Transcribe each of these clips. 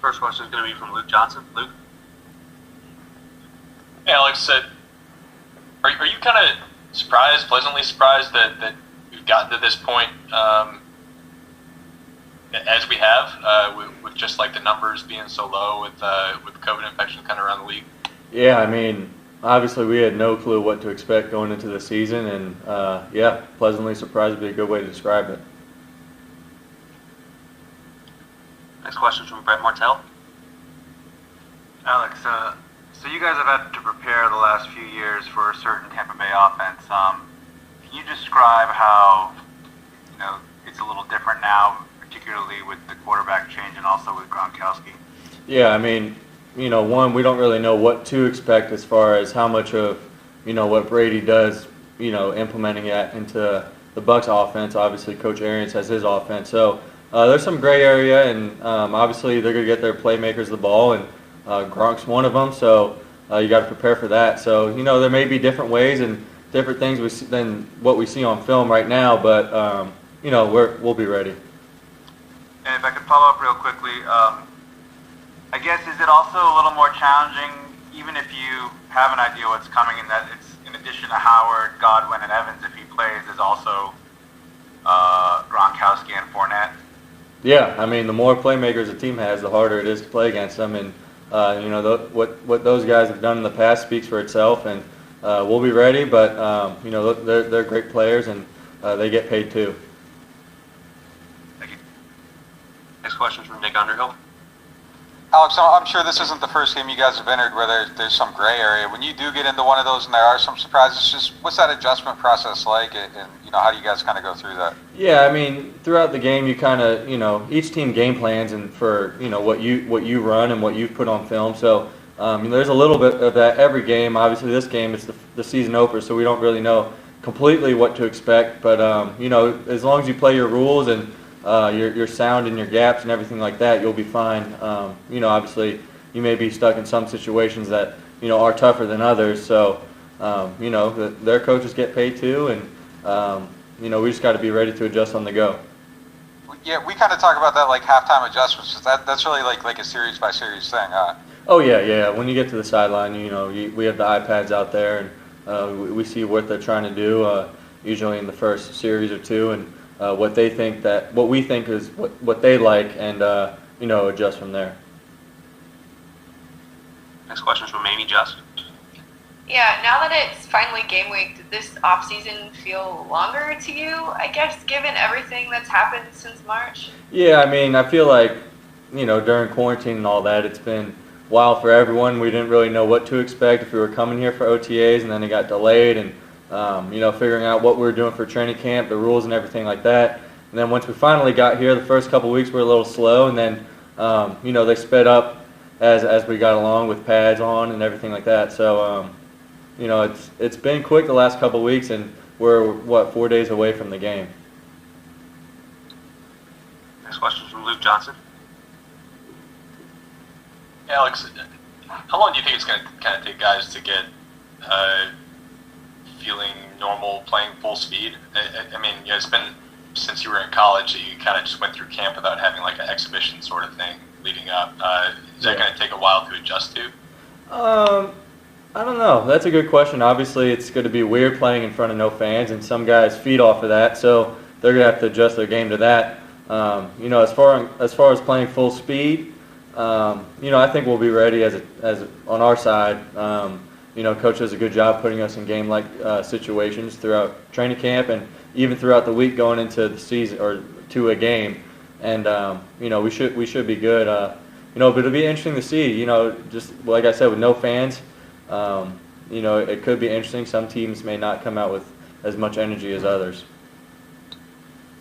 First question is going to be from Luke Johnson. Luke? Hey, Alex, are you kind of surprised, pleasantly surprised that we've gotten to this point as we have, with just like the numbers being so low with COVID infection kind of around the league? Yeah, I mean, obviously we had no clue what to expect going into the season, and yeah, pleasantly surprised would be a good way to describe it. Next question from Brett Martell. Alex, so you guys have had to prepare the last few years for a certain Tampa Bay offense. Can you describe how, it's a little different now, particularly with the quarterback change and also with Gronkowski? Yeah, I mean, one, we don't really know what to expect as far as how much of, what Brady does, implementing it into the Bucs offense. Obviously, Coach Arians has his offense. So there's some gray area, and obviously they're going to get their playmakers the ball, and Gronk's one of them. So you got to prepare for that. So, there may be different ways and different things than what we see on film right now, but, we'll be ready. And if I could follow up real quickly, I guess, is it also a little more challenging, even if you have an idea what's coming, in that it's, in addition to Howard, Godwin, and Evans, if he plays, is also Gronkowski and Fournette? Yeah, I mean, the more playmakers a team has, the harder it is to play against them, and what those guys have done in the past speaks for itself, and we'll be ready, but they're great players, and they get paid too. Thank you. Next question from Nick Underhill. Alex, I'm sure this isn't the first game you guys have entered where there's some gray area. When you do get into one of those and there are some surprises, just what's that adjustment process like, and how do you guys kind of go through that? Yeah, I mean, throughout the game, you kind of, each team game plans and for, what you run and what you've put on film. So there's a little bit of that every game. Obviously, this game it's the season opener, so we don't really know completely what to expect. But as long as you play your rules and your sound and your gaps and everything like that, you'll be fine. Obviously, you may be stuck in some situations that are tougher than others. So their coaches get paid too, and we just got to be ready to adjust on the go. Yeah, we kind of talk about that like halftime adjustments. That's really like a series by series thing. Oh yeah. When you get to the sideline, we have the iPads out there, and we see what they're trying to do. Usually in the first series or two, and what we think is what they like, and adjust from there. Next question is from Amy Just. Yeah, now that it's finally game week, did this off-season feel longer to you, I guess, given everything that's happened since March? Yeah, I mean, I feel like, during quarantine and all that, it's been wild for everyone. We didn't really know what to expect if we were coming here for OTAs, and then it got delayed, and, figuring out what we were doing for training camp, the rules and everything like that. And then once we finally got here, the first couple of weeks were a little slow, and then, they sped up as we got along with pads on and everything like that. So, it's been quick the last couple of weeks, and we're, 4 days away from the game. Next question is from Luke Johnson. Alex, how long do you think it's going to kind of take guys to get feeling normal, playing full speed? I mean, it's been since you were in college that you kind of just went through camp without having like an exhibition sort of thing leading up. Is that going to take a while to adjust to? I don't know. That's a good question. Obviously, it's going to be weird playing in front of no fans, and some guys feed off of that, so they're going to have to adjust their game to that. As far as playing full speed, I think we'll be ready as on our side. Coach does a good job putting us in game-like situations throughout training camp and even throughout the week going into the season or to a game, and we should be good. But it'll be interesting to see. Just like I said, with no fans. It could be interesting. Some teams may not come out with as much energy as others.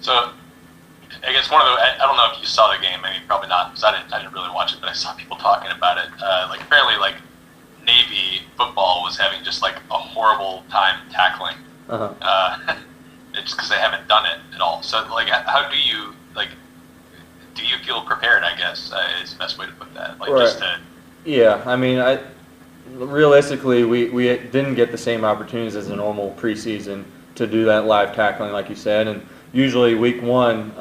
So, I guess I don't know if you saw the game. Maybe probably not, because I didn't really watch it, but I saw people talking about it. Apparently, Navy football was having just a horrible time tackling. Uh-huh. It's because they haven't done it at all. So, how do you do you feel prepared? I guess is the best way to put that. Right. Yeah, I mean, realistically, we didn't get the same opportunities as a normal preseason to do that live tackling, like you said. And usually week one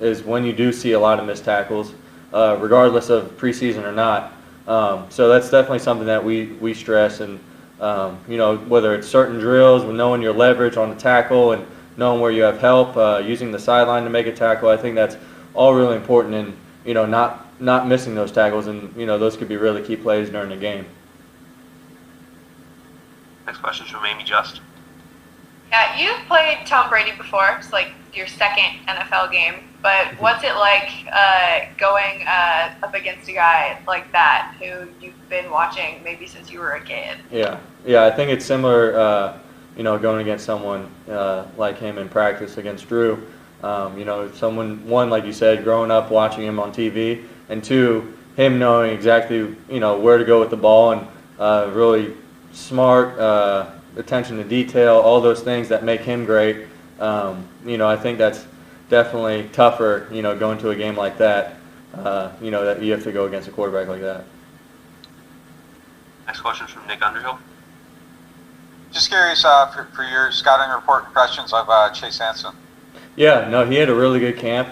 is when you do see a lot of missed tackles. regardless of preseason or not. So that's definitely something that we stress, and whether it's certain drills, with knowing your leverage on the tackle and knowing where you have help, using the sideline to make a tackle. I think that's all really important, and not missing those tackles, and those could be really key plays during the game. Next question is from Amy Just. Yeah, you've played Tom Brady before. It's like your second NFL game. But what's it like going up against a guy like that who you've been watching maybe since you were a kid? Yeah, I think it's similar, going against someone like him in practice against Drew. Someone, one, like you said, growing up watching him on TV, and two, him knowing exactly, where to go with the ball, and really smart, attention to detail, all those things that make him great. I think that's definitely tougher, going to a game like that, that you have to go against a quarterback like that. Next question is from Nick Underhill. Just curious for your scouting report impressions of Chase Hanson. Yeah, no, he had a really good camp.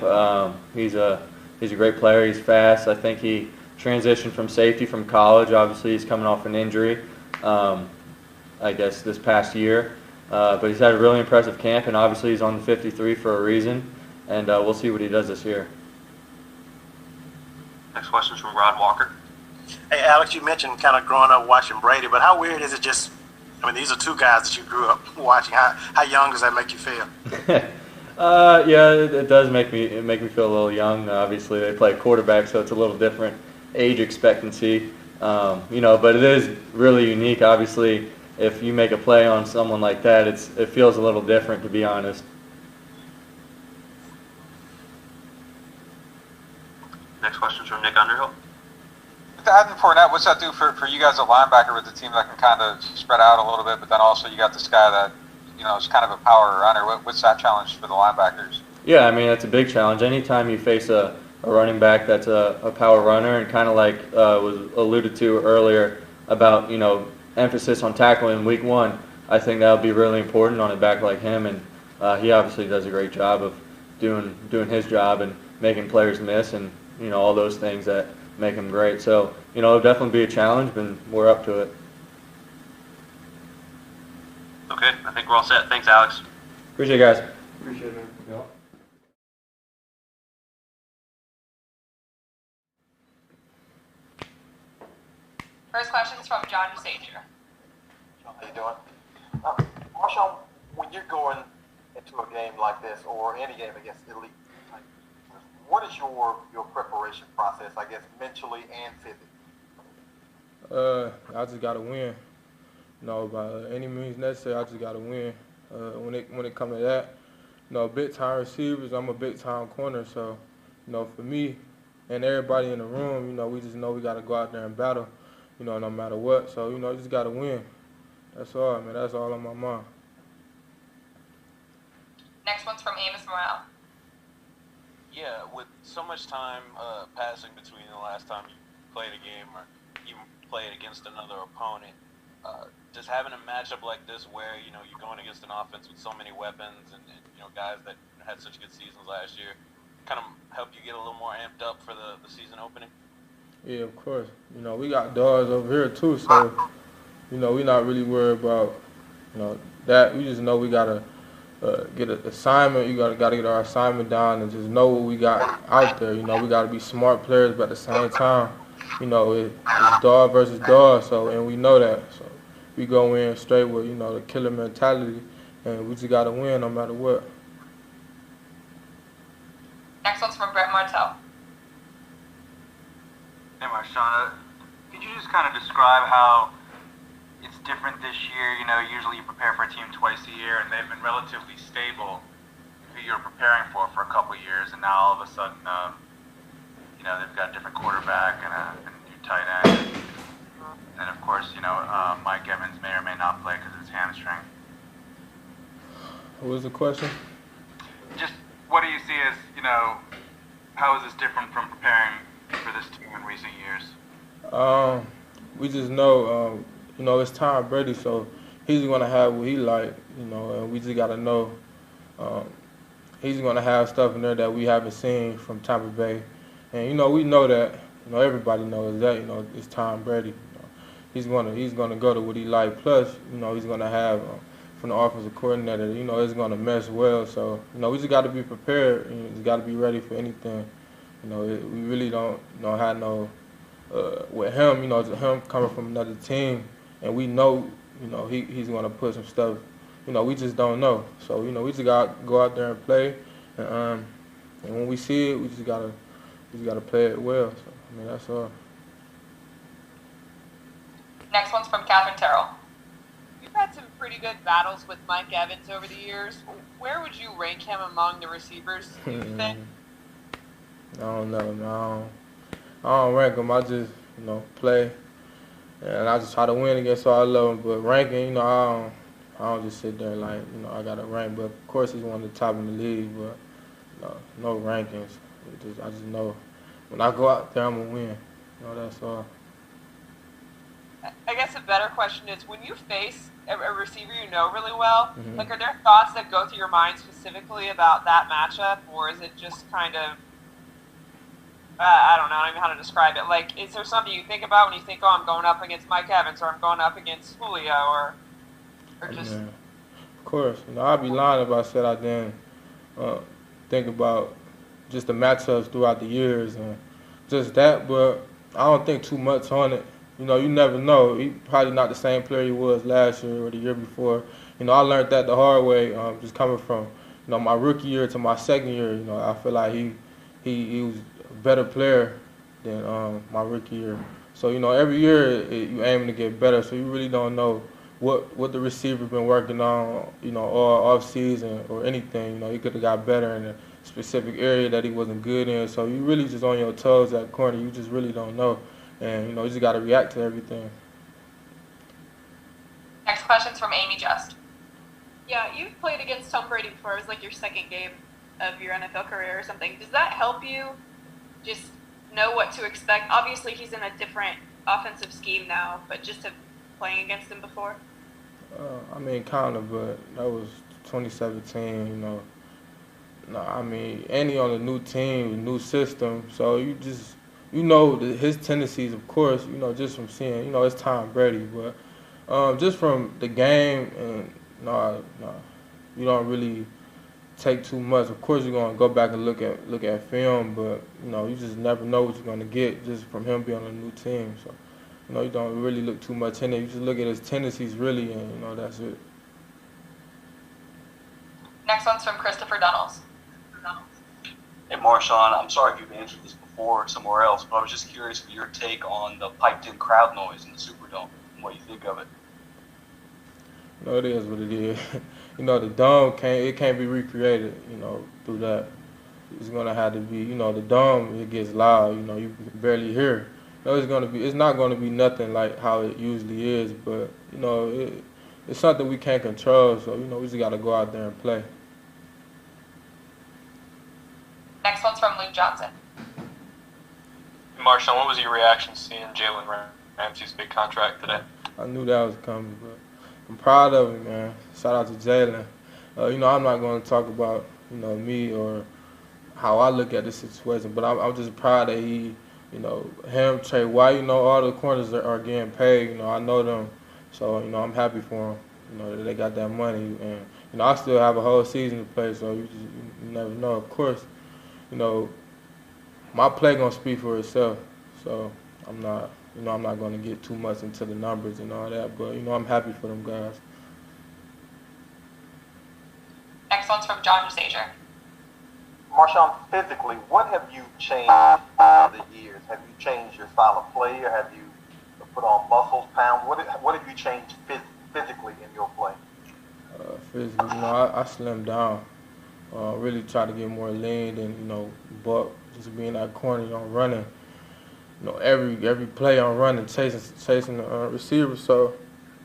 He's a great player. He's fast. I think he transitioned from safety from college. Obviously, he's coming off an injury, I guess, this past year. But he's had a really impressive camp, and obviously he's on the 53 for a reason, and we'll see what he does this year. Next question is from Rod Walker. Hey, Alex, you mentioned kind of growing up watching Brady, but how weird is it these are two guys that you grew up watching. How young does that make you feel? Yeah, it does make me feel a little young. Obviously, they play quarterback, so it's a little different age expectancy. But it is really unique. Obviously, if you make a play on someone like that, it feels a little different, to be honest. Next question is from Nick Underhill. With Adam Fournette, what's that do for you guys at linebacker with the team that can kind of spread out a little bit, but then also you got this guy that is kind of a power runner. What's that challenge for the linebackers? Yeah, I mean, that's a big challenge. Anytime you face a running back that's a power runner, and kind of like was alluded to earlier about, emphasis on tackling in week one, I think that would be really important on a back like him, and he obviously does a great job of doing his job and making players miss, and all those things that make him great. So it'll definitely be a challenge, and we're up to it. Okay, I think we're all set. Thanks, Alex. Appreciate it, guys. Appreciate it. Yeah. First question is from John Sager. How you doing? Marshawn, when you're going into a game like this, or any game against elite, what is your preparation process, I guess, mentally and physically? I just gotta win. By any means necessary, I just gotta win. When it comes to that, big time receivers, I'm a big time corner, so for me and everybody in the room, we just know we gotta go out there and battle, no matter what. So just gotta win. That's all, man. That's all on my mind. Next one's from Amos Morale. Yeah, with so much time passing between the last time you played a game or even played against another opponent, just having a matchup like this where, you're going against an offense with so many weapons and guys that had such good seasons last year, kind of help you get a little more amped up for the season opening? Yeah, of course. We got dogs over here too, so, we're not really worried about, that. We just know we got to get an assignment. You got to get our assignment down and just know what we got out there. We got to be smart players, but at the same time, it's dog versus dog, and we know that. So we go in straight with, the killer mentality, and we just got to win no matter what. Next one's from Brett Martell. Hey, Marshawn, could you just kind of describe how it's different this year? Usually you prepare for a team twice a year, and they've been relatively stable who you're preparing for a couple of years, and now all of a sudden, they've got a different quarterback and a new tight end. And of course, Mike Evans may or may not play because of his hamstring. What was the question? Just what do you see as, how is this different from preparing for this team in recent years? We just know, it's Tom Brady, so he's going to have what he like, and we just got to know he's going to have stuff in there that we haven't seen from Tampa Bay. And we know that. Everybody knows that. It's Tom Brady. He's gonna go to what he like. Plus, he's gonna have from the offensive coordinator. It's gonna mesh well. So, we just got to be prepared. We just got to be ready for anything. We really don't have no with him. Him coming from another team, and we know, he's gonna put some stuff. We just don't know. So, we just got to go out there and play, and when we see it, we just gotta play it well. So, that's all. Next one's from Catherine Terrell. You've had some pretty good battles with Mike Evans over the years. Where would you rank him among the receivers, do you think? I don't know. No, I don't rank him. I just, play, and I just try to win against all of them. But ranking, I don't just sit there like, I got to rank. But of course, he's one of the top in the league. But no rankings. I just know when I go out there, I'm gonna win. That's all. I guess a better question is, when you face a receiver you know really well, are there thoughts that go through your mind specifically about that matchup, or is it just kind of, I don't know even how to describe it. Like, is there something you think about when you think, I'm going up against Mike Evans, or I'm going up against Julio, or just... Yeah. Of course. I'd be lying if I said I didn't think about just the matchups throughout the years and just that, but I don't think too much on it. You never know. He probably not the same player he was last year or the year before. I learned that the hard way, just coming from, my rookie year to my second year. I feel like he was a better player than my rookie year. So, every year you aiming to get better. So you really don't know what the receiver been working on, all off season or anything. He could have got better in a specific area that he wasn't good in. So you really just on your toes at corner. You just really don't know. And, you just got to react to everything. Next question's from Amy Just. Yeah, you've played against Tom Brady before. It was like your second game of your NFL career or something. Does that help you just know what to expect? Obviously, he's in a different offensive scheme now, but just playing against him before? Kind of, but that was 2017, and he on a new team, new system, so his tendencies, of course, just from seeing, it's Tom Brady, but just from the game, and you don't really take too much. Of course, you're gonna go back and look at film, but you just never know what you're gonna get just from him being on a new team. So, you don't really look too much in it. You just look at his tendencies really, and that's it. Next one's from Christopher Dunnels. Hey, Marshawn, I'm sorry if you've answered this before somewhere else, but I was just curious for your take on the piped-in crowd noise in the Superdome and what you think of it. It is what it is. The dome can't be recreated, through that. It's gonna have to be, the dome, it gets loud, you can barely hear. It's not gonna be nothing like how it usually is, but it's something we can't control, so we just gotta go out there and play. Next one's from Luke Johnson. Marshawn, what was your reaction seeing Jalen Ramsey's big contract today? I knew that was coming, but I'm proud of him, man. Shout out to Jalen. I'm not going to talk about, me or how I look at the situation, but I'm just proud that he, him, Trey White, all the corners are getting paid. I know them, so, I'm happy for them, that they got that money. And, I still have a whole season to play, so you never know. Of course, my play going to speak for itself, so I'm not going to get too much into the numbers and all that, but, I'm happy for them guys. Next one's from John Zager. Marshawn, physically, what have you changed over the years? Have you changed your style of play, or have you put on muscles, pounds? What have you changed physically in your play? Physically, I slimmed down. Really try to get more lean and, buck, just being that corner, running. Every play I'm running, chasing the receiver. So,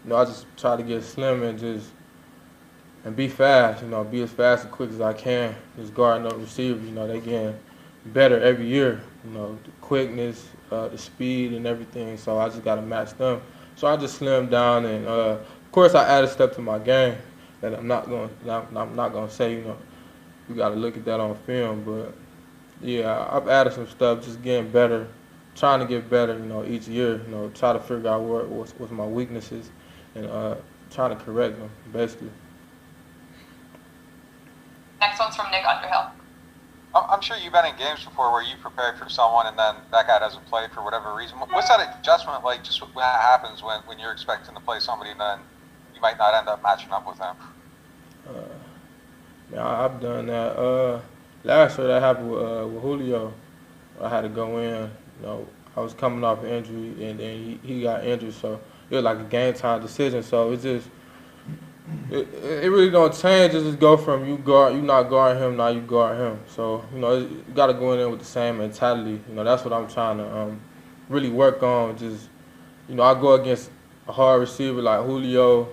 I just try to get slim and be fast. Be as fast and quick as I can. Just guarding up receivers. They getting better every year. The quickness, the speed, and everything. So I just got to match them. So I just slimmed down, and of course I added stuff to my game that I'm not going to say. You got to look at that on film, but Yeah, I've added some stuff, just getting better, trying to get better, each year, try to figure out what's my weaknesses and trying to correct them, basically. Next one's from Nick Underhill. I'm sure you've been in games before where you prepared for someone and then that guy doesn't play for whatever reason. What's that adjustment like, just what happens when you're expecting to play somebody and then you might not end up matching up with them? Yeah, I've done that. Last year that happened with Julio. I had to go in. I was coming off an injury, and then he got injured, so it was like a game time decision. So it really don't change. It just go from you not guarding him, now you guard him. So you got to go in there with the same mentality. That's what I'm trying to really work on. Just I go against a hard receiver like Julio.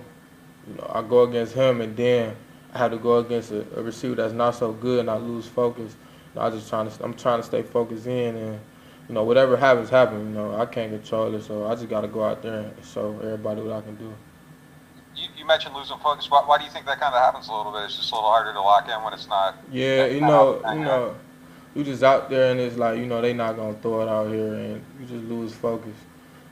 I go against him, and then I have to go against a receiver that's not so good, and I lose focus. I'm trying to stay focused in, and whatever happens. I can't control it, so I just got to go out there and show everybody what I can do. You mentioned losing focus. Why do you think that kind of happens a little bit? It's just a little harder to lock in when it's not. Yeah, you just out there, and it's like they not gonna throw it out here, and you just lose focus.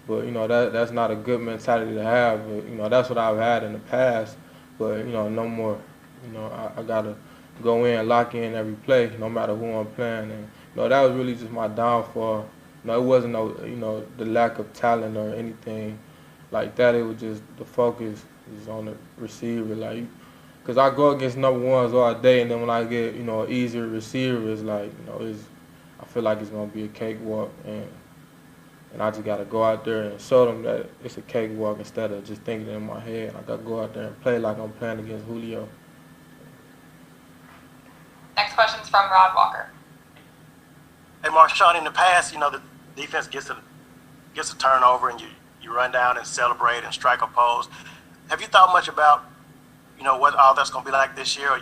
But that's not a good mentality to have. But that's what I've had in the past. But no more. I gotta go in, lock in every play, no matter who I'm playing. And that was really just my downfall. It wasn't the lack of talent or anything like that. It was just the focus is on the receiver, because I go against number ones all day, and then when I get an easier receiver, it's like I feel like it's gonna be a cakewalk, and I just gotta go out there and show them that it's a cakewalk instead of just thinking it in my head. I gotta go out there and play like I'm playing against Julio. Next question's from Rod Walker. Hey, Marshawn, in the past, the defense gets a turnover and you run down and celebrate and strike a pose. Have you thought much about, what all that's going to be like this year, or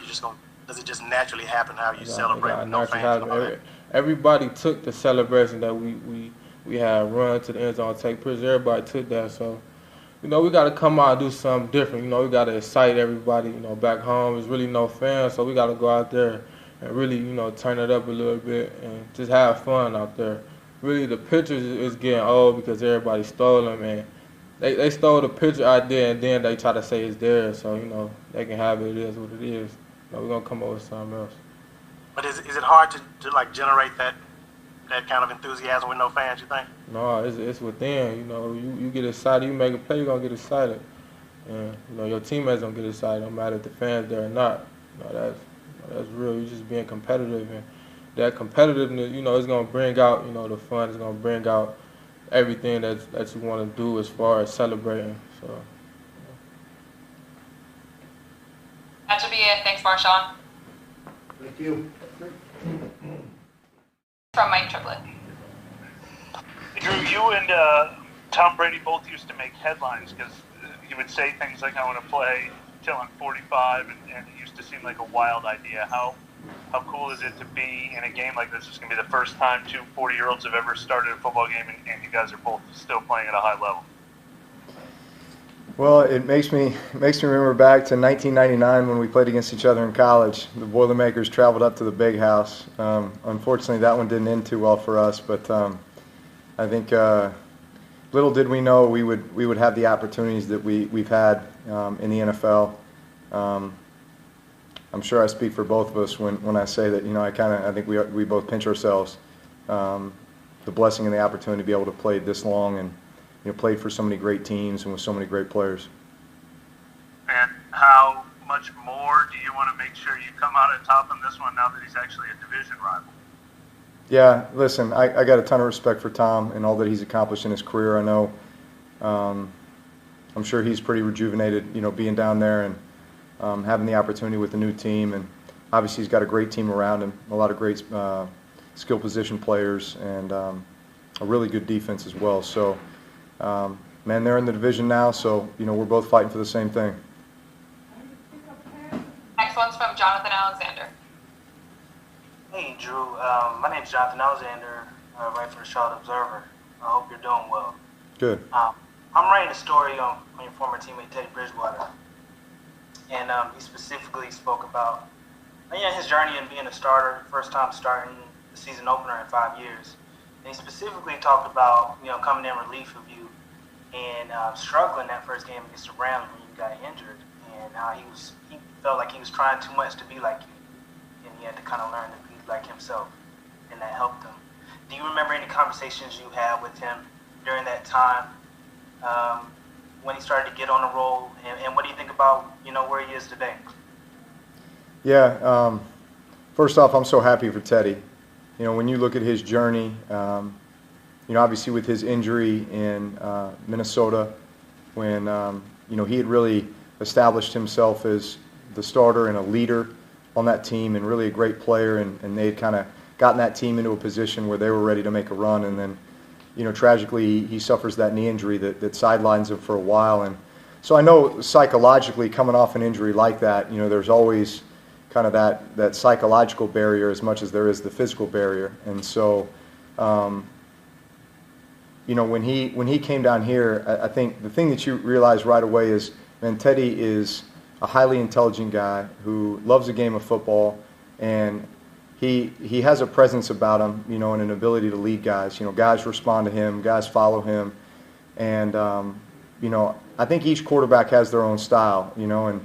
does it just naturally happen how you celebrate with no fans and all that? Everybody took the celebration that we had run to the end zone, take pictures. Everybody took that, so we got to come out and do something different. We got to excite everybody. Back home there's really no fans, so we got to go out there and really, turn it up a little bit and just have fun out there. Really, the pictures is getting old because everybody stole them, and they stole the picture idea, and then they try to say it's theirs. So, they can have it. It is what it is. We're going to come up with something else. But is it hard to generate that kind of enthusiasm with no fans, you think? No, it's within. You get excited. You make a play, you're going to get excited. And, your teammates don't get excited, no matter if the fans there or not. That's real. You're just being competitive, and that competitiveness, is going to bring out, the fun. It's going to bring out everything that you want to do as far as celebrating. So. That should be it. Thanks, Marshawn. Thank you. From Mike Triplett. Drew, you and Tom Brady both used to make headlines because you would say things like, I want to play till I'm 45, and it used to seem like a wild idea. How cool is it to be in a game like this? It's going to be the first time two 40-year-olds have ever started a football game, and you guys are both still playing at a high level. Well, it makes me remember back to 1999 when we played against each other in college. The Boilermakers traveled up to the Big House. Unfortunately, that one didn't end too well for us, but I think little did we know we would have the opportunities that we've had in the NFL. I'm sure I speak for both of us when I say that I think we both pinch ourselves the blessing and the opportunity to be able to play this long and play for so many great teams and with so many great players. And how much more do you want to make sure you come out on top on this one now that he's actually a division rival? Yeah, listen, I got a ton of respect for Tom and all that he's accomplished in his career. I know, I'm sure he's pretty rejuvenated, being down there and having the opportunity with the new team. And obviously he's got a great team around him, a lot of great skill position players, and a really good defense as well. So, man, they're in the division now, so, we're both fighting for the same thing. Next one's from Jonathan Alexander. Hey, Drew. My name's Jonathan Alexander. I write for the Charlotte Observer. I hope you're doing well. Good. I'm writing a story on your former teammate Teddy Bridgewater, and he specifically spoke about his journey in being a starter, first time starting the season opener in 5 years. And he specifically talked about, coming in relief of you and struggling that first game against the Rams when you got injured, and how he felt like he was trying too much to be like you, and he had to kind of learn to be like himself, and that helped him. Do you remember any conversations you had with him during that time when he started to get on the roll, and what do you think about where he is today? Yeah. First off, I'm so happy for Teddy. When you look at his journey, obviously with his injury in Minnesota, when he had really established himself as the starter and a leader on that team, and really a great player, and they had kind of gotten that team into a position where they were ready to make a run, and then tragically he suffers that knee injury that sidelines him for a while. And so I know psychologically, coming off an injury like that, there's always kind of that psychological barrier as much as there is the physical barrier. And so when he came down here, I think the thing that you realize right away is, man, Teddy is a highly intelligent guy who loves the game of football, and he has a presence about him, and an ability to lead guys. Guys respond to him, guys follow him, and I think each quarterback has their own style, and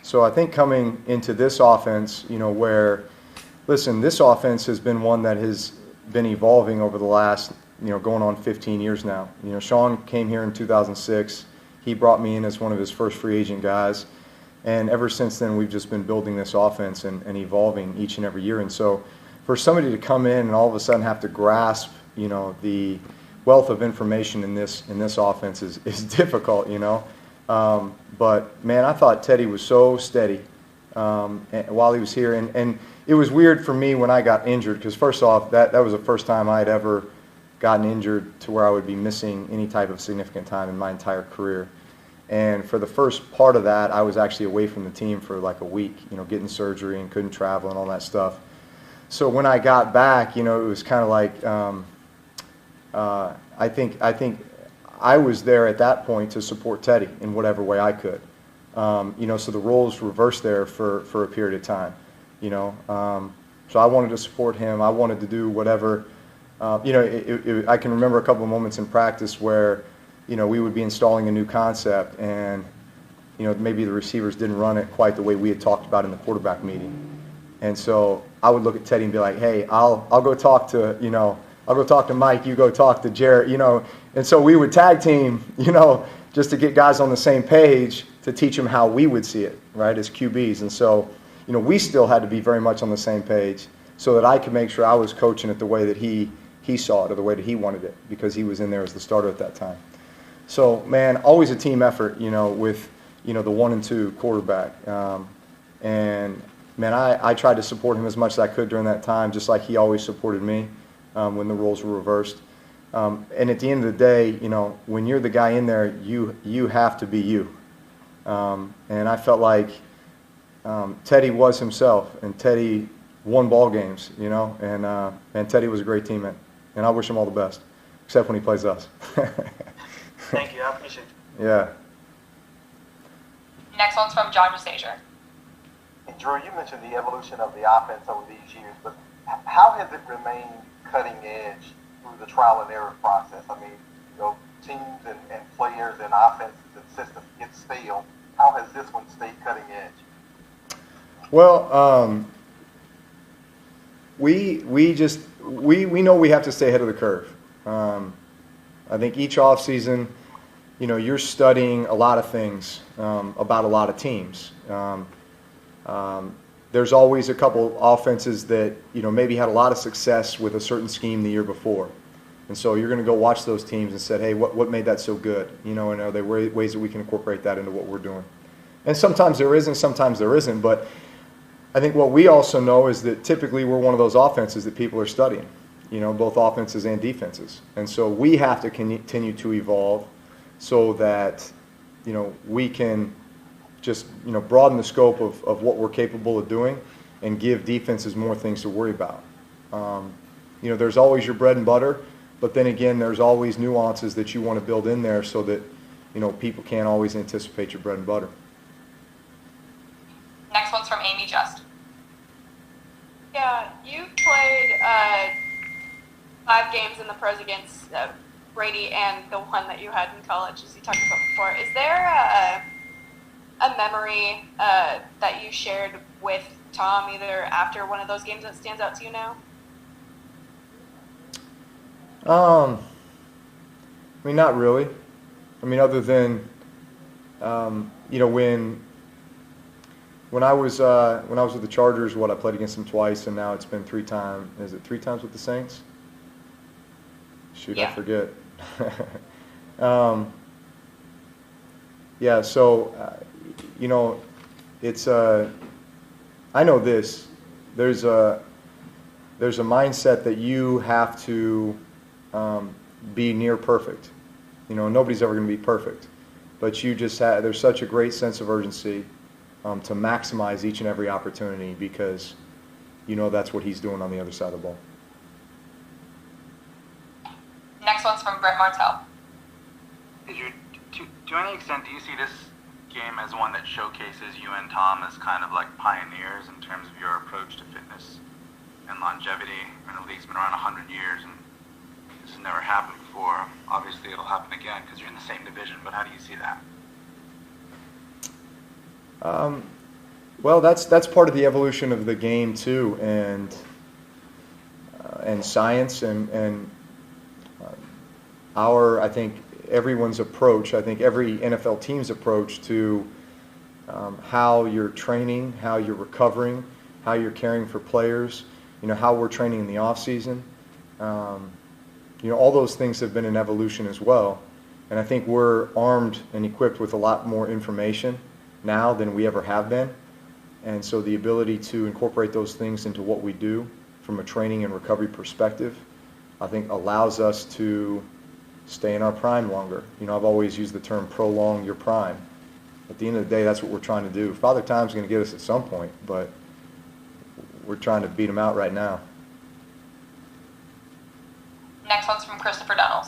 so I think coming into this offense, where, listen, this offense has been one that has been evolving over the last, going on 15 years now. Sean came here in 2006. He brought me in as one of his first free agent guys. And ever since then, we've just been building this offense and evolving each and every year. And so for somebody to come in and all of a sudden have to grasp, the wealth of information in this offense is difficult, But, man, I thought Teddy was so steady while he was here. And it was weird for me when I got injured, because first off, that was the first time I had ever gotten injured to where I would be missing any type of significant time in my entire career. And for the first part of that, I was actually away from the team for like a week, getting surgery and couldn't travel and all that stuff. So when I got back, it was kind of like, I think I was there at that point to support Teddy in whatever way I could. So the roles reversed there for a period of time, So I wanted to support him. I wanted to do whatever. I can remember a couple of moments in practice where, we would be installing a new concept, and, maybe the receivers didn't run it quite the way we had talked about in the quarterback meeting. And so I would look at Teddy and be like, hey, I'll go talk to, I'll go talk to Mike, you go talk to Jarrett, And so we would tag team, just to get guys on the same page to teach them how we would see it, right, as QBs. And so, we still had to be very much on the same page so that I could make sure I was coaching it the way that he saw it, or the way that he wanted it, because he was in there as the starter at that time. So, man, always a team effort, with, the 1 and 2 quarterback. And, man, I tried to support him as much as I could during that time, just like he always supported me when the roles were reversed. And at the end of the day, when you're the guy in there, you have to be you. And I felt like Teddy was himself, and Teddy won ball games, and Teddy was a great teammate. And I wish him all the best, except when he plays us. Thank you. I appreciate you. Yeah. Next one's from John Stager. And Drew, you mentioned the evolution of the offense over these years, but how has it remained cutting edge through the trial and error process? I mean, teams and players and offenses and systems get stale. How has this one stayed cutting edge? Well, we know we have to stay ahead of the curve. I think each offseason, you're studying a lot of things about a lot of teams. There's always a couple offenses that, maybe had a lot of success with a certain scheme the year before. And so you're going to go watch those teams and say, hey, what made that so good? And are there ways that we can incorporate that into what we're doing? And sometimes there is and sometimes there isn't. But I think what we also know is that typically we're one of those offenses that people are studying, both offenses and defenses. And so we have to continue to evolve so that, we can just, broaden the scope of what we're capable of doing and give defenses more things to worry about. There's always your bread and butter, but then again, there's always nuances that you want to build in there so that, people can't always anticipate your bread and butter. Next one's from Amy Just. Yeah, you played 5 games in the pros against Brady and the one that you had in college, as you talked about before. Is there a memory that you shared with Tom either after one of those games that stands out to you now? I mean, not really. I mean, other than when I was with the Chargers, I played against them twice, and now it's been 3 times. Is it 3 times with the Saints? Shoot, yeah. I forget. Yeah. So, it's I know this. There's a mindset that you have to be near perfect. Nobody's ever going to be perfect, but you just there's such a great sense of urgency to maximize each and every opportunity because that's what he's doing on the other side of the ball. Next one's from Brett Martell. To any extent, do you see this game as one that showcases you and Tom as kind of like pioneers in terms of your approach to fitness and longevity? The league's been around 100 years, and this has never happened before. Obviously, it'll happen again because you're in the same division, but how do you see that? Well, that's part of the evolution of the game too, and science and I think everyone's approach. I think every NFL team's approach to how you're training, how you're recovering, how you're caring for players. How we're training in the off season. All those things have been an evolution as well, and I think we're armed and equipped with a lot more information now than we ever have been, and so the ability to incorporate those things into what we do from a training and recovery perspective, I think allows us to stay in our prime longer. I've always used the term prolong your prime. At the end of the day, that's what we're trying to do. Father Time's going to get us at some point, but we're trying to beat him out right now. Next one's from Christopher Donnells.